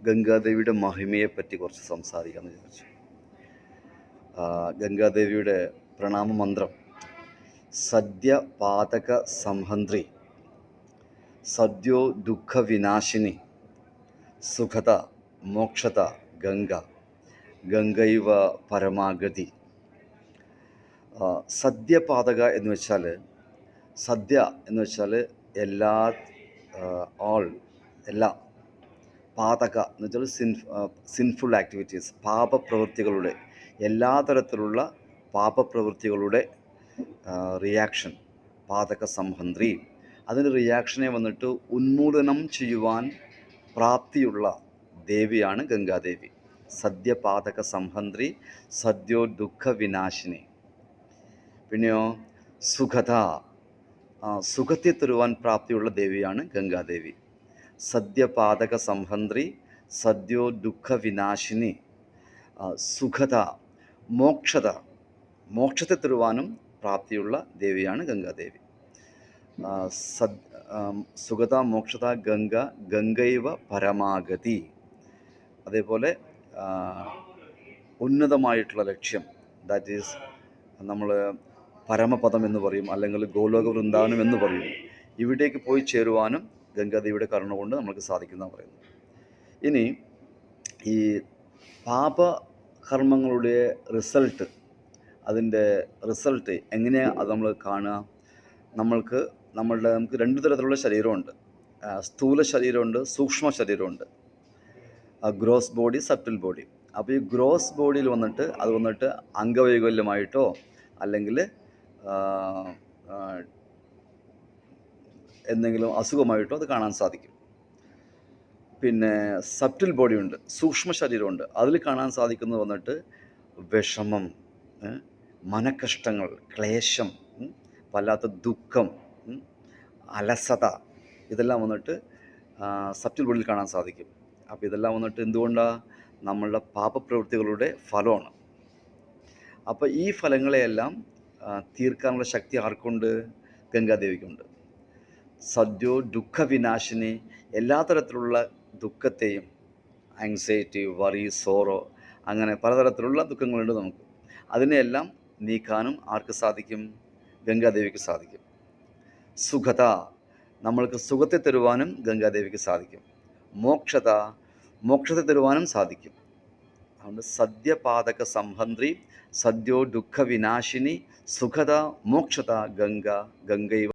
ഗംഗാദേവിയുടെ മഹിമയെപ്പറ്റി കുറച്ച് സംസാരിക്കാമെന്ന് വിചാരിച്ചു. ഗംഗാദേവിയുടെ പ്രണാമ മന്ത്രം: സദ്യ പാതക സംഹന്ത്രി, സദ്യോ ദുഃഖ വിനാശിനി, സുഖത മോക്ഷത ഗംഗ, ഗംഗൈവ പരമാഗതി. സദ്യപാതക എന്ന് വെച്ചാൽ, സദ്യ എന്ന് വെച്ചാൽ എല്ലാ പാതക എന്ന് വെച്ചാൽ സിൻഫുൾ ആക്ടിവിറ്റീസ്, പാപപ്രവൃത്തികളുടെ എല്ലാ തരത്തിലുള്ള പാപപ്രവൃത്തികളുടെ റിയാക്ഷൻ, പാതക സംഹന്ത്രി. അതിൻ്റെ റിയാക്ഷനെ വന്നിട്ട് ഉന്മൂലനം ചെയ്യുവാൻ പ്രാപ്തിയുള്ള ദേവിയാണ് ഗംഗാദേവി. സദ്യപാതക സംഹന്ത്രി, സദ്യോ ദുഃഖ വിനാശിനി. പിന്നെയോ സുഖത, സുഖത്തെ തരുവാൻ പ്രാപ്തിയുള്ള ദേവിയാണ് ഗംഗാദേവി. സദ്യപാതക സംഹന്ത്രി, സദ്യോ ദുഃഖ വിനാശിനി. സുഖത, മോക്ഷത, മോക്ഷത്തെ തരുവാനും പ്രാപ്തിയുള്ള ദേവിയാണ് ഗംഗാദേവി. സുഖത മോക്ഷത ഗംഗ, ഗംഗൈവ പരമാഗതി. അതേപോലെ ഉന്നതമായിട്ടുള്ള ലക്ഷ്യം, ദാറ്റ് ഈസ് നമ്മൾ പരമപദം എന്ന് പറയും, അല്ലെങ്കിൽ ഗോലോക വൃന്ദാവനം എന്ന് പറയും. ഇവിടേക്ക് പോയി ചേരുവാനും ഗംഗാദേവിയുടെ കരുണ കൊണ്ട് നമുക്ക് സാധിക്കുന്നതാണ് പറയുന്നത്. ഇനി ഈ പാപകർമ്മങ്ങളുടെ അതിൻ്റെ റിസൾട്ട് എങ്ങനെയാണ് അത് നമ്മൾ കാണുക? നമുക്ക് രണ്ട് തരത്തിലുള്ള ശരീരമുണ്ട്. സ്ഥൂല ശരീരമുണ്ട്, സൂക്ഷ്മ ശരീരമുണ്ട്. Gross body, subtle body. അപ്പോൾ ഈ ഗ്രോസ് ബോഡിയിൽ വന്നിട്ട് അംഗവൈകല്യമായിട്ടോ അല്ലെങ്കിൽ എന്തെങ്കിലും അസുഖമായിട്ടോ അത് കാണാൻ സാധിക്കും. പിന്നെ സബ്റ്റിൽ ബോഡിയുണ്ട്, സൂക്ഷ്മ ശരീരമുണ്ട്. അതിൽ കാണാൻ സാധിക്കുന്നത് വിഷമം, മനക്കഷ്ടങ്ങൾ, ക്ലേശം, വല്ലാത്ത ദുഃഖം, അലസത, ഇതെല്ലാം സബ്റ്റിൽ ബോഡിയിൽ കാണാൻ സാധിക്കും. അപ്പോൾ ഇതെല്ലാം എന്തുകൊണ്ടാണ്? നമ്മളുടെ പാപപ്രവൃത്തികളുടെ ഫലമാണ്. അപ്പോൾ ഈ ഫലങ്ങളെയെല്ലാം തീർക്കാനുള്ള ശക്തി ആർക്കുണ്ട്? ഗംഗാദേവിക്കുണ്ട്. സദ്യോ ദുഃഖ വിനാശിനി, എല്ലാ തരത്തിലുള്ള ദുഃഖത്തെയും, ആങ്സൈറ്റി, വറി, സോറോ, അങ്ങനെ പലതരത്തിലുള്ള ദുഃഖങ്ങളുണ്ട് നമുക്ക്. അതിനെയെല്ലാം നീക്കാനും ആർക്ക് സാധിക്കും? ഗംഗാദേവിക്ക് സാധിക്കും. സുഖത, നമ്മൾക്ക് സുഖത്തെ തരുവാനും ഗംഗാദേവിക്ക് സാധിക്കും. മോക്ഷത, മോക്ഷത്തെ തരുവാനും സാധിക്കും. അതുകൊണ്ട് സദ്യപാതക സംഹന്ത്രി, സദ്യോ ദുഃഖ വിനാശിനി, സുഖത മോക്ഷത ഗംഗ, ഗംഗൈവ